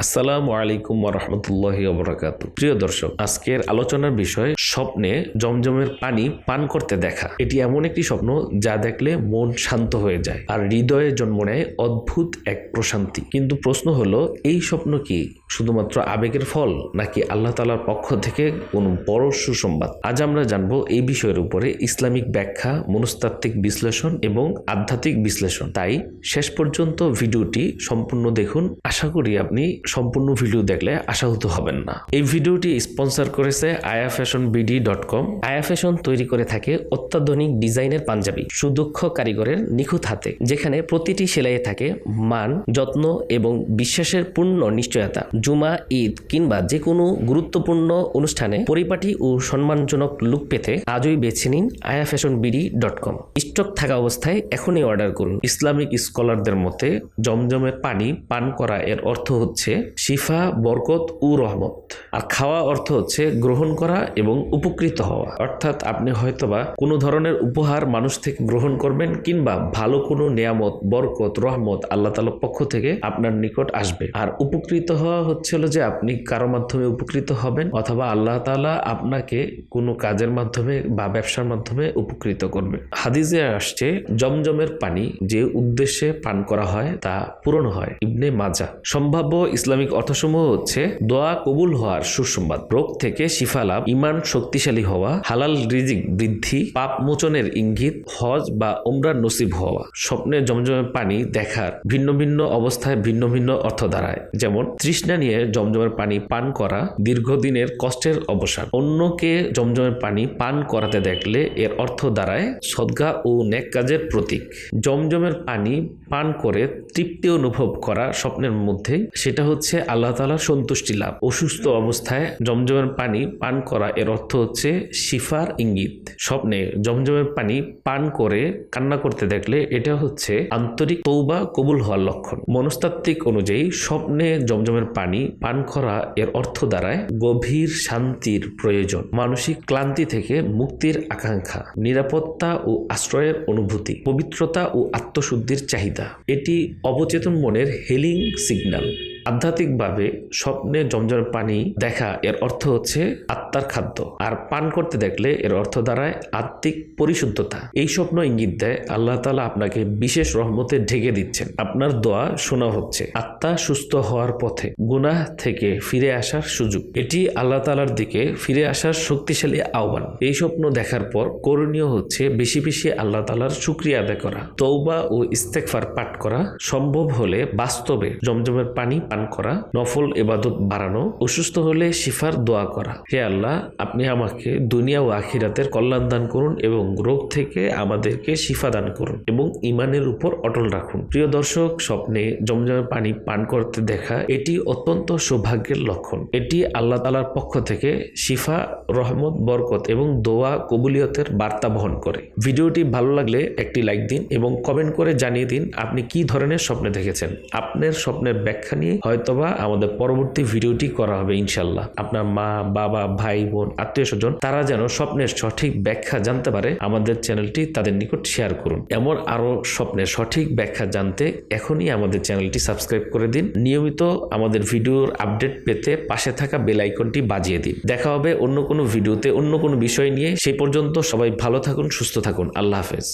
আসসালামু আলাইকুম ওয়া রাহমাতুল্লাহি ওয়া বারাকাতুহু। প্রিয় দর্শক, আজকের আলোচনার বিষয় স্বপ্নে জমজমের পানি পান করতে দেখা। এটি এমন একটি স্বপ্ন যা দেখলে মন শান্ত হয়ে যায় আর হৃদয়ে জন্ম নেয় অদ্ভুত এক প্রশান্তি। কিন্তু প্রশ্ন হলো, এই স্বপ্ন কি শুধুমাত্র আবেগের ফল নাকি আল্লাহ তাআলার পক্ষ থেকে কোনো বড় সুসংবাদ? আজ আমরা জানবো এই বিষয়ের উপরে ইসলামিক ব্যাখ্যা, মনস্তাত্ত্বিক বিশ্লেষণ এবং আধ্যাত্মিক বিশ্লেষণ। তাই শেষ পর্যন্ত ভিডিওটি সম্পূর্ণ দেখুন। আশা করি আপনি সম্পূর্ণ ভিডিও দেখলে আশাহত হবেন না। এই ভিডিওটি স্পন্সর করেছে ayafashionbd.com। আয়া ফ্যাশন তৈরি করে থাকে অত্যাধুনিক ডিজাইনের পাঞ্জাবি সুদক্ষ কারিগরের নিখুঁত হাতে, যেখানে প্রতিটি সেলাইয়ে থাকে মান, যত্ন এবং বিশ্বাসের পূর্ণ নিশ্চয়তা। জুমা, ঈদ কিংবা যে কোনো গুরুত্বপূর্ণ অনুষ্ঠানে পরিপাটি ও সম্মানজনক লুক পেতে আজই বেছে নিন ayafashionbd.com। স্টক থাকা অবস্থায় এখনই অর্ডার করুন। ইসলামিক স্কলারদের মতে জমজমের পানি পান করা এর অর্থ হচ্ছে শিফা, বরকত ও রহমত, আর খাওয়া অর্থ হচ্ছে গ্রহণ করা এবং উপকৃত হওয়া। অর্থাৎ আপনি হয়তোবা কোনো ধরনের উপহার মানুষ থেকে গ্রহণ করবেন কিংবা ভালো কোনো নিয়ামত, বরকত, রহমত আল্লাহ তাআলার পক্ষ থেকে আপনার নিকট আসবে। আর উপকৃত হওয়া হচ্ছিল যে আপনি কারো মাধ্যমে উপকৃত হবেন অথবা আল্লাহ তাআলা আপনাকে কোনো কাজের মাধ্যমে বা ব্যবসার মাধ্যমে উপকৃত করবে। হাদিসে আসছে জমজমের পানি যে উদ্দেশ্যে পান করা হয় তা পূরণ হয়। ইবনে মাজাহ। সম্ভাব্য ইসলামিক অর্থসমূহ হচ্ছে দোয়া কবুল হওয়ার সুসংবাদ, রোগ থেকে শিফা লাভ, ঈমান শক্তিশালী হওয়া, হালাল রিজিক বৃদ্ধি, পাপ মোচনের ইঙ্গিত, হজ বা উমরা নসিব হওয়া। স্বপ্নে জমজমের পানি দেখার ভিন্ন ভিন্ন অবস্থায় ভিন্ন ভিন্ন অর্থ দাঁড়ায়। যেমন তৃষ্ণা নিয়ে জমজমের পানি পান করা, দীর্ঘদিনের কষ্টের অবসান। অন্যকে জমজমের পানি পান করাতে দেখলে এর অর্থ দাঁড়ায় সদকা ও নেক কাজের প্রতীক। জমজমের পানি পান করে তৃপ্তি অনুভব করা স্বপ্নের মধ্যে, সেটা হচ্ছে আল্লাহ তাআলার সন্তুষ্টি লাভ। অসুস্থ অবস্থায় জমজমের পানি পান করা এর অর্থ হচ্ছে শিফার ইঙ্গিত। স্বপ্নে জমজমের পানি পান করে কান্না করতে দেখলে এটা হচ্ছে আন্তরিক তওবা কবুল হওয়ার লক্ষণ। মনস্তাত্ত্বিক অনুযায়ী স্বপ্নে জমজমের পানি পান করা এর অর্থ দাঁড়ায় গভীর শান্তির প্রয়োজন, মানসিক ক্লান্তি থেকে মুক্তির আকাঙ্ক্ষা, নিরাপত্তা ও আশ্রয়ের অনুভূতি, পবিত্রতা ও আত্মশুদ্ধির চাহিদা। এটি অবচেতন মনের হিলিং সিগন্যাল। আধ্যাত্মিকভাবে স্বপ্নে জমজমের পানি দেখা এর অর্থ হচ্ছে আত্মার খাদ্য, আর পান করতে দেখলে এর অর্থ দাঁড়ায় আত্মিক পরিশুদ্ধতা। এই স্বপ্ন ইঙ্গিত দেয় আল্লাহ তাআলা আপনাকে বিশেষ রহমতে ঢেকে দিচ্ছেন, আপনার দোয়া শোনা হচ্ছে, আত্মা সুস্থ হওয়ার পথে, গুনাহ থেকে ফিরে আসার সুযোগ। এটি আল্লাহ তাআলার দিকে ফিরে আসার শক্তিশালী আহ্বান। এই স্বপ্ন দেখার পর করণীয় হচ্ছে বেশি বেশি আল্লাহ তাআলার শুকরিয়া আদায় করা, তওবা ও ইস্তেগফার পাঠ করা, সম্ভব হলে বাস্তবে জমজমের পানি পান করা, নফল ইবাদত বাড়ানো, অসুস্থ হলে শিফার দোয়া করা। হে আল্লাহ, আপনি আমাকে দুনিয়া ও আখিরাতের কল্যাণ দান করুন এবং রোগ থেকে আমাদেরকে শিফা দান করুন এবং ঈমানের উপর অটল রাখুন। প্রিয় দর্শক, স্বপ্নে জমজমের পানি পান করতে দেখা এটি অত্যন্ত সৌভাগ্যের লক্ষণ। এটি আল্লাহ তাআলার পক্ষ থেকে শিফা, রহমত, বরকত এবং দোয়া কবুলিয়তের বার্তা বহন করে। ভিডিওটি ভালো লাগলে একটি লাইক দিন এবং কমেন্ট করে জানিয়ে দিন আপনি কি ধরনের স্বপ্নে দেখেছেন। আপনার স্বপ্নের ব্যাখ্যা নিয়ে হয়তোবা আমাদের পরবর্তী ভিডিওটি করা হবে ইনশাল্লাহ। আপনার মা, বাবা, ভাই, বোন, আত্মীয় স্বজন তারা যেন স্বপ্নের সঠিক ব্যাখ্যা জানতে পারে, আমাদের চ্যানেলটি তাদের নিকট শেয়ার করুন। এমন আরো স্বপ্নের সঠিক ব্যাখ্যা জানতে এখনই আমাদের চ্যানেলটি সাবস্ক্রাইব করে দিন। নিয়মিত আমাদের ভিডিওর আপডেট পেতে পাশে থাকা বেল আইকনটি বাজিয়ে দিন। দেখা হবে অন্য কোনো ভিডিওতে অন্য কোনো বিষয় নিয়ে। সেই পর্যন্ত সবাই ভালো থাকুন, সুস্থ থাকুন। আল্লাহ হাফেজ।